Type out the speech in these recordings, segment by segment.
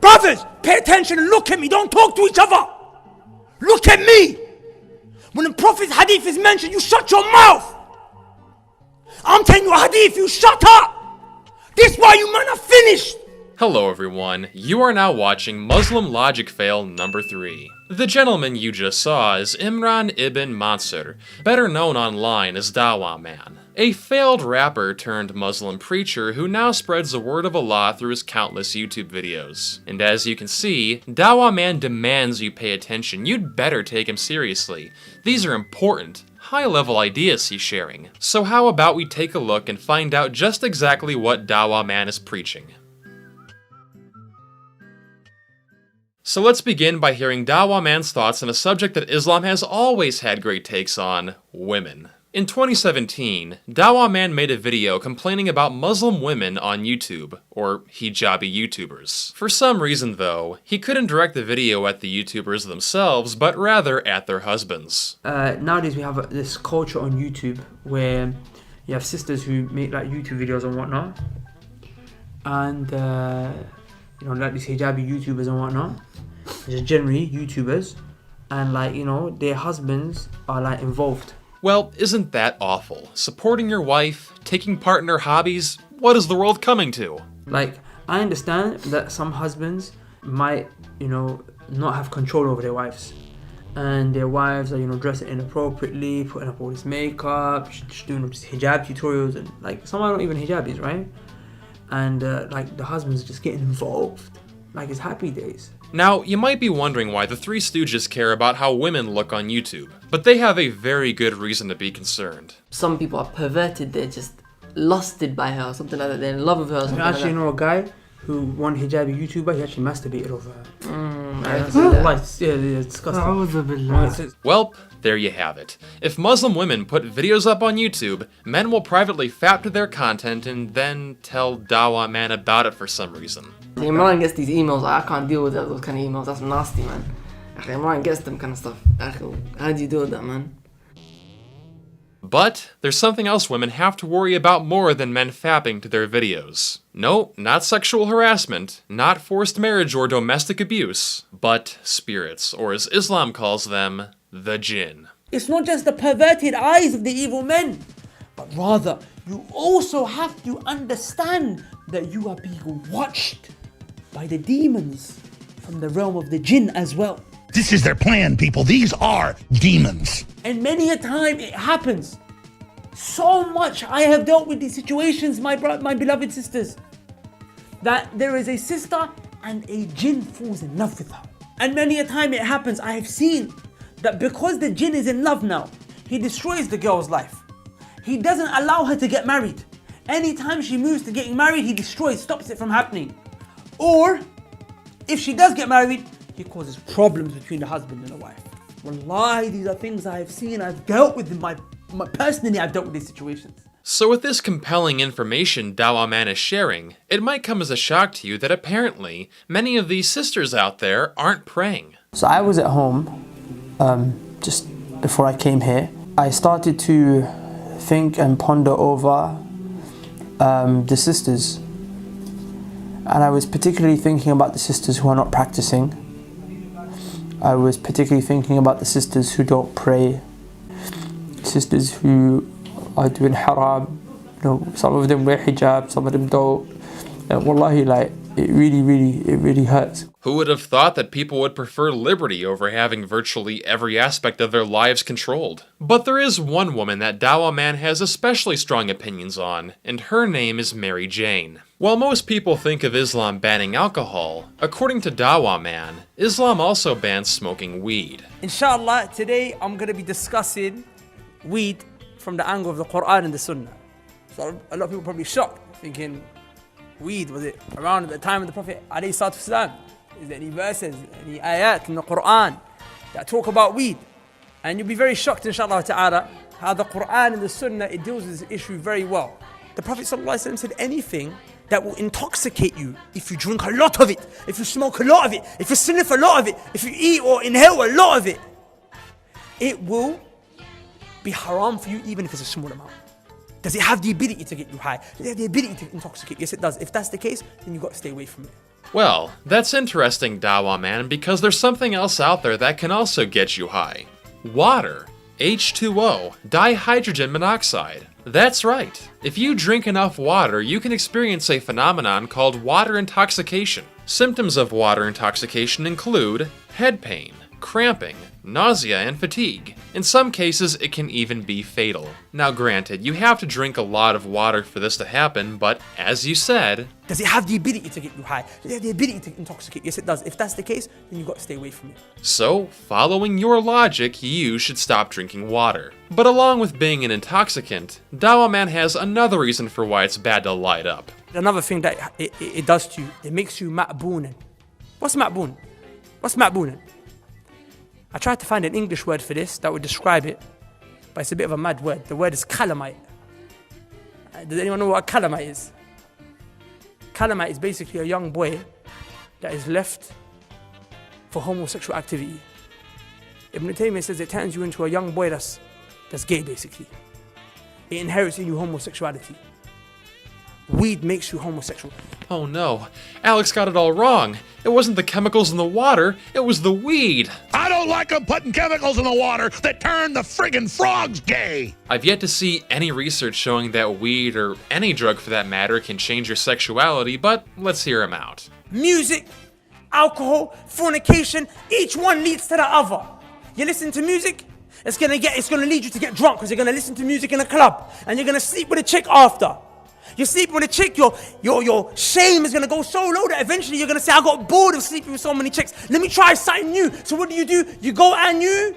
Brothers, pay attention and look at me. Don't talk to each other. Look at me. When the Prophet's hadith is mentioned, you shut your mouth. I'm telling you a hadith, you shut up. This is why you men are finished. Hello everyone, you are now watching Muslim Logic Fail number 3. The gentleman you just saw is Imran ibn Mansur, better known online as Dawah Man, a failed rapper turned Muslim preacher who now spreads the word of Allah through his countless YouTube videos. And as you can see, Dawah Man demands you pay attention. You'd better take him seriously. These are important, high-level ideas he's sharing. So how about we take a look and find out just exactly what Dawah Man is preaching. So let's begin by hearing Dawah Man's thoughts on a subject that Islam has always had great takes on: women. In 2017, Dawah Man made a video complaining about Muslim women on YouTube, or hijabi YouTubers. For some reason though, he couldn't direct the video at the YouTubers themselves, but rather at their husbands. Nowadays we have this culture on YouTube where you have sisters who make like YouTube videos and whatnot, and you know, like these hijabi YouTubers and whatnot, just generally YouTubers, and like, you know, their husbands are like involved. Well, isn't that awful? Supporting your wife, taking part in her hobbies, what is the world coming to? Like, I understand that some husbands might, you know, not have control over their wives, and their wives are, you know, dressing inappropriately, putting up all this makeup, just doing just hijab tutorials, and like some are not even hijabis, right? And like the husband's just getting involved like it's happy days. Now, you might be wondering why the Three Stooges care about how women look on YouTube, but they have a very good reason to be concerned. Some people are perverted, they're just lusted by her or something like that, they're in love with her or something I actually like know a guy who, one hijabi YouTuber, he actually masturbated over her. that. It's disgusting. Well, there you have it. If Muslim women put videos up on YouTube, men will privately fap to their content and then tell Dawah Man about it for some reason. Imran gets these emails, I can't deal with those kind of emails, that's nasty, man. Imran gets them kind of stuff. How do you deal with that, man? But there's something else women have to worry about more than men fapping to their videos. No, not sexual harassment, not forced marriage or domestic abuse, but spirits, or as Islam calls them, the jinn. It's not just the perverted eyes of the evil men, but rather you also have to understand that you are being watched by the demons from the realm of the jinn as well. This is their plan, people. These are demons. And many a time it happens. So much I have dealt with these situations, my beloved sisters, that there is a sister and a jinn falls in love with her. And many a time it happens, I have seen that because the jinn is in love now, he destroys the girl's life. He doesn't allow her to get married. Anytime she moves to getting married, he destroys, stops it from happening. Or, if she does get married, he causes problems between the husband and the wife. Wallahi, these are things I have seen, I've dealt with them, personally I've dealt with these situations. So with this compelling information Dawah Man is sharing, it might come as a shock to you that apparently many of these sisters out there aren't praying. So I was at home just before I came here. I started to think and ponder over the sisters, and I was particularly thinking about the sisters who are not practicing. I was particularly thinking about the sisters who don't pray, sisters who are doing haram. You know, some of them wear hijab, some of them don't. And wallahi, like, it really hurts. Who would have thought that people would prefer liberty over having virtually every aspect of their lives controlled? But there is one woman that Dawah Man has especially strong opinions on, and her name is Mary Jane. While most people think of Islam banning alcohol, according to Dawah Man, Islam also bans smoking weed. Inshallah, today I'm going to be discussing weed from the angle of the Quran and the Sunnah. So a lot of people are probably shocked, thinking, weed, was it around at the time of the Prophet ﷺ? Is there any verses, any ayat in the Quran that talk about weed? And you'll be very shocked, inshallah ta'ala, how the Quran and the Sunnah, it deals with this issue very well. The Prophet ﷺ said anything that will intoxicate you, if you drink a lot of it, if you smoke a lot of it, if you sniff a lot of it, if you eat or inhale a lot of it, it will be haram for you even if it's a small amount. Does it have the ability to get you high? Does it have the ability to intoxicate? Yes, it does. If that's the case, then you've got to stay away from it. Well, that's interesting, Dawah man, because there's something else out there that can also get you high. Water. H2O, dihydrogen monoxide. That's right. If you drink enough water, you can experience a phenomenon called water intoxication. Symptoms of water intoxication include head pain, cramping, nausea, and fatigue. In some cases, it can even be fatal. Now granted, you have to drink a lot of water for this to happen, but as you said... Does it have the ability to get you high? Does it have the ability to intoxicate? Yes, it does. If that's the case, then you've got to stay away from it. So, following your logic, you should stop drinking water. But along with being an intoxicant, Dawah man has another reason for why it's bad to light up. Another thing that it does to you, it makes you ma'boonin. What's ma'boon? What's ma'boonin? I tried to find an English word for this that would describe it, but it's a bit of a mad word. The word is calamite. Does anyone know what a calamite is? Calamite is basically a young boy that is left for homosexual activity. Ibn Taymiyyah says it turns you into a young boy that's gay, basically. It inherits in you homosexuality. Weed makes you homosexual. Oh no, Alex got it all wrong. It wasn't the chemicals in the water, it was the weed. I don't like them putting chemicals in the water that turn the friggin' frogs gay. I've yet to see any research showing that weed, or any drug for that matter, can change your sexuality, but let's hear him out. Music, alcohol, fornication, each one leads to the other. You listen to music, it's gonna lead you to get drunk because you're gonna listen to music in a club and you're gonna sleep with a chick after. You sleep with a chick, your shame is gonna go so low that eventually you're gonna say, I got bored of sleeping with so many chicks. Let me try something new. So what do? You go and you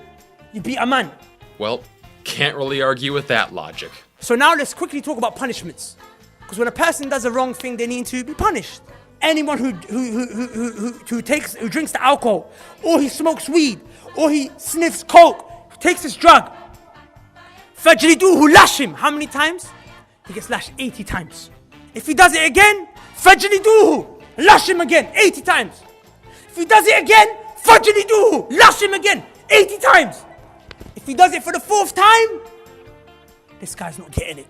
beat a man. Well, can't really argue with that logic. So now let's quickly talk about punishments. Because when a person does a wrong thing, they need to be punished. Anyone who drinks the alcohol, or he smokes weed, or he sniffs coke, takes this drug, fajliduhu, lash him. How many times? He gets lashed 80 times. If he does it again, fajliduhu, lash him again 80 times. If he does it again, fajliduhu, lash him again 80 times. If he does it for the 4th time, this guy's not getting it.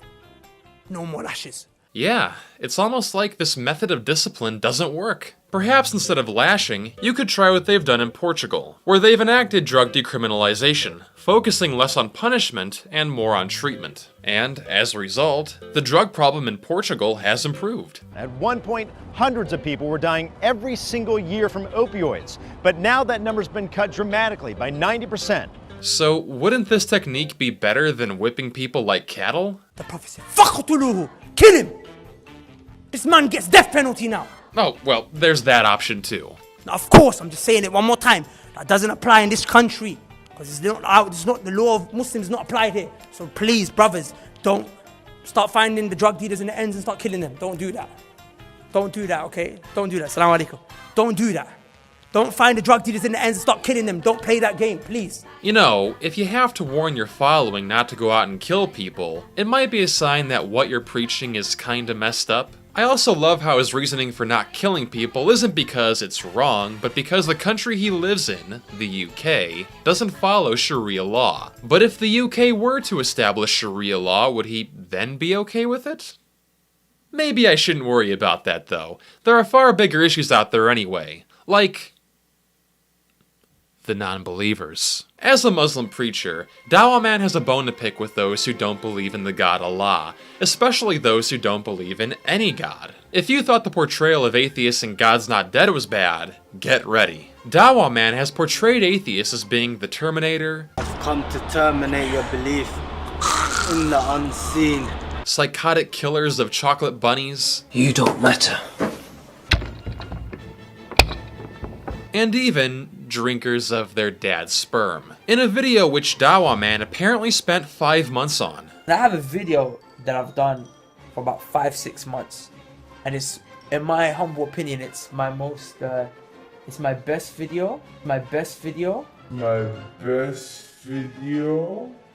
No more lashes. Yeah, it's almost like this method of discipline doesn't work. Perhaps instead of lashing, you could try what they've done in Portugal, where they've enacted drug decriminalization, focusing less on punishment and more on treatment. And, as a result, the drug problem in Portugal has improved. At one point, hundreds of people were dying every single year from opioids, but now that number's been cut dramatically by 90%. So, wouldn't this technique be better than whipping people like cattle? The Prophet said, "Faqtuluhu, kill him." This man gets death penalty now. Oh, well, there's that option too. Now, of course, I'm just saying it one more time. That doesn't apply in this country. Because it's not the law of Muslims not applied here. So please, brothers, don't start finding the drug dealers in the ends and start killing them. Don't do that. Don't do that, okay? Don't do that. Assalamu alaikum. Don't do that. Don't find the drug dealers in the ends and start killing them. Don't play that game, please. You know, if you have to warn your following not to go out and kill people, it might be a sign that what you're preaching is kinda messed up. I also love how his reasoning for not killing people isn't because it's wrong, but because the country he lives in, the UK, doesn't follow Sharia law. But if the UK were to establish Sharia law, would he then be okay with it? Maybe I shouldn't worry about that though. There are far bigger issues out there anyway, like the non-believers. As a Muslim preacher, Dawah man has a bone to pick with those who don't believe in the God Allah, especially those who don't believe in any God. If you thought the portrayal of atheists in God's Not Dead was bad, get ready. Dawah man has portrayed atheists as being the Terminator, I've come to terminate your belief in the unseen. Psychotic killers of chocolate bunnies, You don't matter. and even drinkers of their dad's sperm. In a video which Dawah man apparently spent 5 months on. I have a video that I've done for about 5-6 months, and it's, in my humble opinion, it's my most, it's my best video.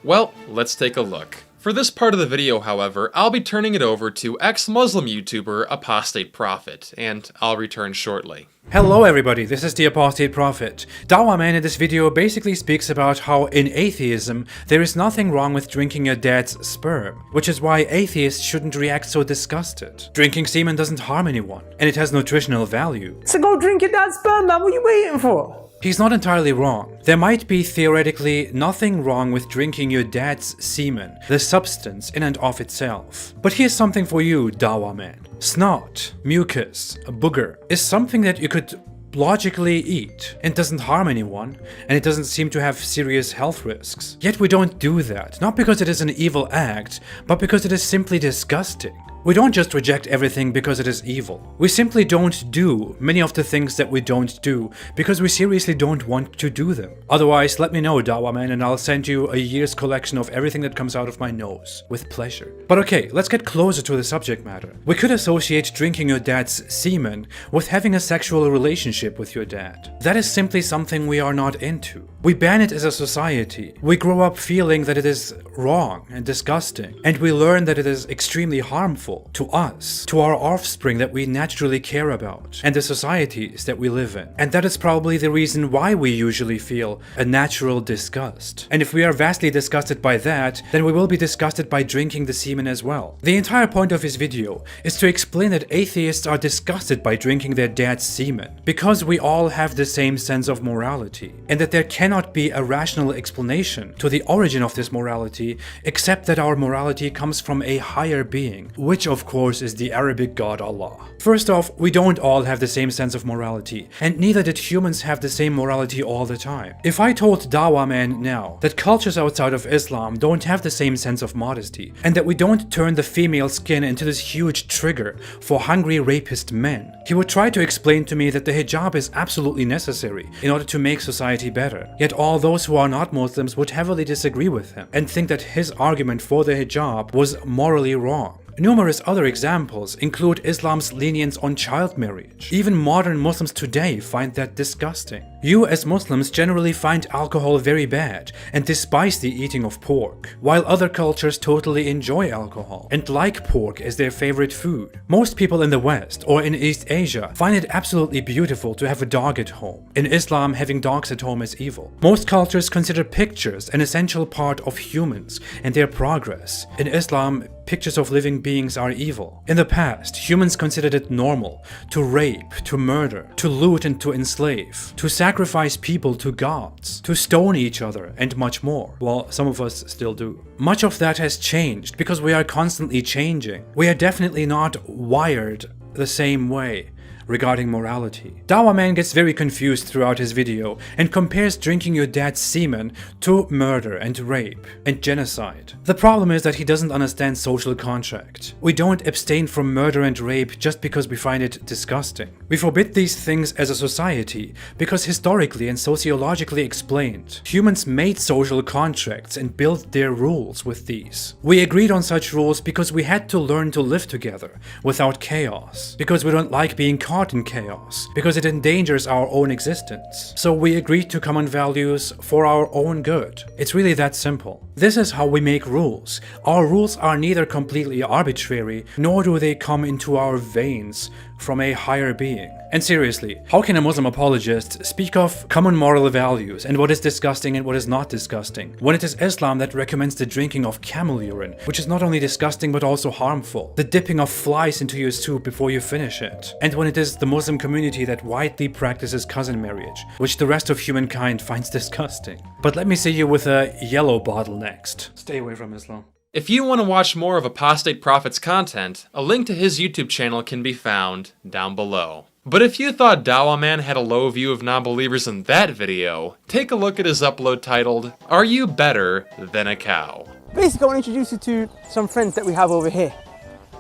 Well, let's take a look. For this part of the video, however, I'll be turning it over to ex-Muslim YouTuber Apostate Prophet, and I'll return shortly. Hello everybody, this is the Apostate Prophet. Dawah Man in this video basically speaks about how in atheism there is nothing wrong with drinking your dad's sperm, which is why atheists shouldn't react so disgusted. Drinking semen doesn't harm anyone, and it has nutritional value. So go drink your dad's sperm, man. What are you waiting for? He's not entirely wrong. There might be theoretically nothing wrong with drinking your dad's semen, the substance in and of itself. But here's something for you, Dawah Man. Snot, mucus, a booger is something that you could logically eat and doesn't harm anyone, and it doesn't seem to have serious health risks. Yet we don't do that, not because it is an evil act, but because it is simply disgusting. We don't just reject everything because it is evil. We simply don't do many of the things that we don't do because we seriously don't want to do them. Otherwise, let me know, Dawah Man, and I'll send you a year's collection of everything that comes out of my nose, with pleasure. But okay, let's get closer to the subject matter. We could associate drinking your dad's semen with having a sexual relationship with your dad. That is simply something we are not into. We ban it as a society. We grow up feeling that it is wrong and disgusting, and we learn that it is extremely harmful to us, to our offspring that we naturally care about, and the societies that we live in. And that is probably the reason why we usually feel a natural disgust. And if we are vastly disgusted by that, then we will be disgusted by drinking the semen as well. The entire point of his video is to explain that atheists are disgusted by drinking their dad's semen, because we all have the same sense of morality, and that there cannot be a rational explanation to the origin of this morality except that our morality comes from a higher being, which of course is the Arabic god Allah. First off, we don't all have the same sense of morality, and neither did humans have the same morality all the time. If I told Dawah Man now that cultures outside of Islam don't have the same sense of modesty, and that we don't turn the female skin into this huge trigger for hungry rapist men, he would try to explain to me that the hijab is absolutely necessary in order to make society better. Yet all those who are not Muslims would heavily disagree with him and think that his argument for the hijab was morally wrong. Numerous other examples include Islam's lenience on child marriage. Even modern Muslims today find that disgusting. You as Muslims generally find alcohol very bad and despise the eating of pork, while other cultures totally enjoy alcohol and like pork as their favorite food. Most people in the West or in East Asia find it absolutely beautiful to have a dog at home. In Islam, having dogs at home is evil. Most cultures consider pictures an essential part of humans and their progress. In Islam, pictures of living beings are evil. In the past, humans considered it normal to rape, to murder, to loot and to enslave, to sacrifice people to gods, to stone each other, and much more. Well, some of us still do. Much of that has changed because we are constantly changing. We are definitely not wired the same way regarding morality. Dawah Man gets very confused throughout his video and compares drinking your dad's semen to murder and rape and genocide. The problem is that he doesn't understand social contract. We don't abstain from murder and rape just because we find it disgusting. We forbid these things as a society because historically and sociologically explained, humans made social contracts and built their rules with these. We agreed on such rules because we had to learn to live together without chaos, because we don't like being caught in chaos, because it endangers our own existence. So we agreed to common values for our own good. It's really that simple. This is how we make rules. Our rules are neither completely arbitrary, nor do they come into our veins from a higher being. And seriously, how can a Muslim apologist speak of common moral values and what is disgusting and what is not disgusting, when it is Islam that recommends the drinking of camel urine, which is not only disgusting but also harmful, the dipping of flies into your soup before you finish it, and when it is the Muslim community that widely practices cousin marriage, which the rest of humankind finds disgusting. But let me see you with a yellow bottle next. Stay away from Islam. If you want to watch more of Apostate Prophet's content, a link to his YouTube channel can be found down below. But if you thought Dawah Man had a low view of non-believers in that video, take a look at his upload titled, "Are You Better Than a Cow?" Basically, I want to introduce you to some friends that we have over here.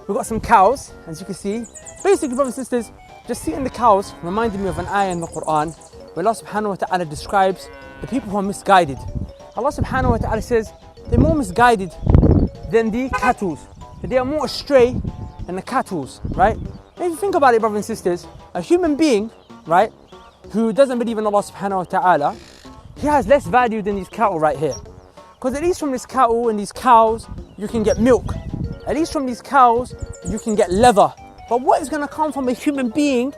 We've got some cows, as you can see. Basically, brothers and sisters, just seeing the cows reminded me of an ayah in the Quran where Allah subhanahu wa ta'ala describes the people who are misguided. Allah subhanahu wa ta'ala says they're more misguided than the cattle. They are more astray than the cattle, right? If you think about it, brothers and sisters, a human being, right, who doesn't believe in Allah subhanahu wa ta'ala, he has less value than these cattle right here. Because at least from this cattle and these cows, you can get milk. At least from these cows, you can get leather. But what is going to come from a human being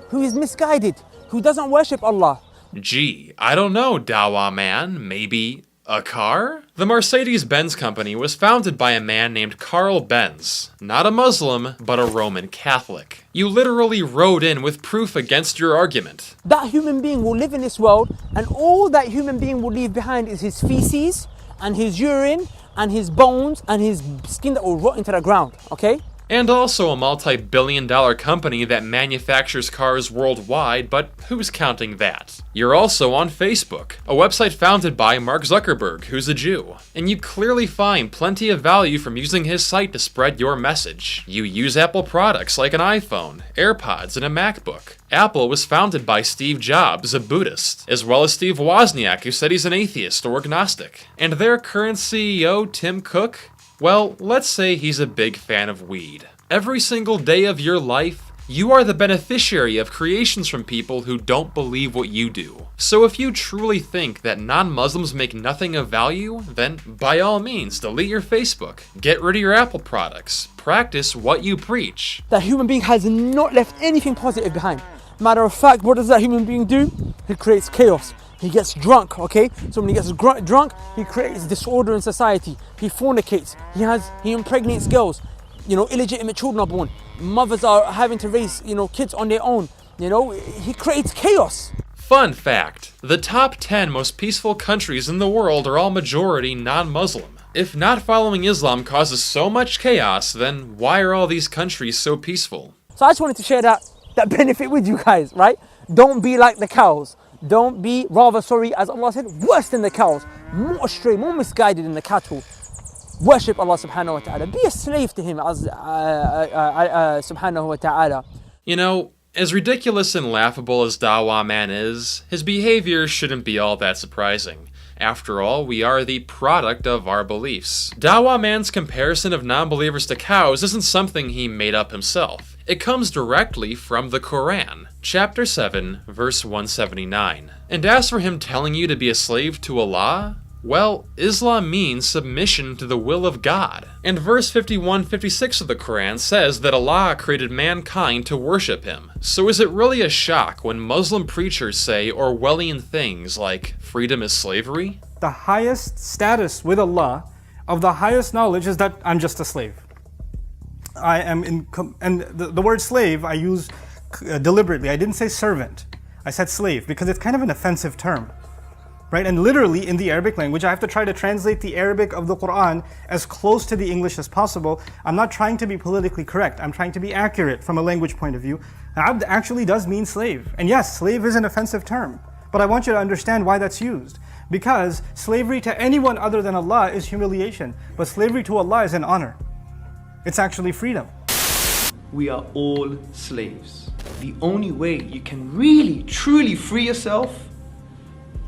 who is misguided, who doesn't worship Allah? Gee, I don't know, Dawah man. Maybe a car? The Mercedes-Benz company was founded by a man named Carl Benz. Not a Muslim, but a Roman Catholic. You literally wrote in with proof against your argument. That human being will live in this world, and all that human being will leave behind is his feces and his urine and his bones and his skin that will rot into the ground, okay? And also a multi-billion-dollar company that manufactures cars worldwide, but who's counting that? You're also on Facebook, a website founded by Mark Zuckerberg, who's a Jew. And you clearly find plenty of value from using his site to spread your message. You use Apple products like an iPhone, AirPods, and a MacBook. Apple was founded by Steve Jobs, a Buddhist, as well as Steve Wozniak, who said he's an atheist or agnostic. And their current CEO, Tim Cook, well, let's say he's a big fan of weed. Every single day of your life, you are the beneficiary of creations from people who don't believe what you do. So if you truly think that non-Muslims make nothing of value, then by all means, delete your Facebook, get rid of your Apple products, practice what you preach. That human being has not left anything positive behind. Matter of fact, what does that human being do? He creates chaos. He gets drunk, okay? So when he gets drunk, he creates disorder in society. He fornicates. He impregnates girls. Illegitimate children are born. Mothers are having to raise, kids on their own. He creates chaos. Fun fact, the top 10 most peaceful countries in the world are all majority non-Muslim. If not following Islam causes so much chaos, then why are all these countries so peaceful? So I just wanted to share that benefit with you guys, right? Don't be like the cows. Don't be, as Allah said, worse than the cows, more astray, more misguided than the cattle. Worship Allah subhanahu wa ta'ala. Be a slave to Him subhanahu wa ta'ala. As ridiculous and laughable as Dawah man is, his behavior shouldn't be all that surprising. After all, we are the product of our beliefs. Dawah man's comparison of non-believers to cows isn't something he made up himself. It comes directly from the Quran, chapter 7, verse 179. And as for him telling you to be a slave to Allah, well, Islam means submission to the will of God. And verse 51-56 of the Quran says that Allah created mankind to worship Him. So is it really a shock when Muslim preachers say Orwellian things like freedom is slavery? The highest status with Allah, of the highest knowledge, is that I'm just a slave. And the word slave I use deliberately. I didn't say servant. I said slave because it's kind of an offensive term. Right? And literally in the Arabic language, I have to try to translate the Arabic of the Quran as close to the English as possible. I'm not trying to be politically correct. I'm trying to be accurate from a language point of view. Abd actually does mean slave. And yes, slave is an offensive term. But I want you to understand why that's used. Because slavery to anyone other than Allah is humiliation. But slavery to Allah is an honor. It's actually freedom. We are all slaves. The only way you can really, truly free yourself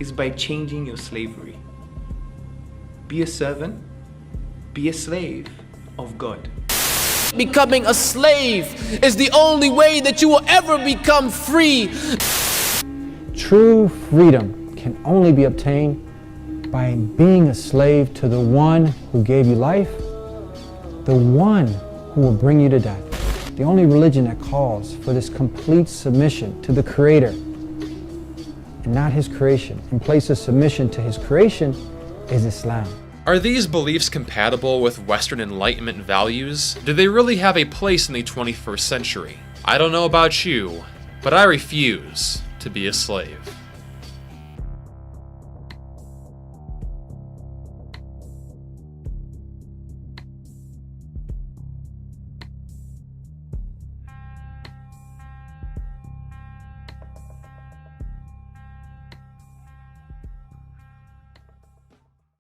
is by changing your slavery. Be a servant, be a slave of God. Becoming a slave is the only way that you will ever become free. True freedom can only be obtained by being a slave to the one who gave you life, the one who will bring you to death. The only religion that calls for this complete submission to the Creator and not His creation, and places submission to His creation, is Islam. Are these beliefs compatible with Western Enlightenment values? Do they really have a place in the 21st century? I don't know about you, but I refuse to be a slave.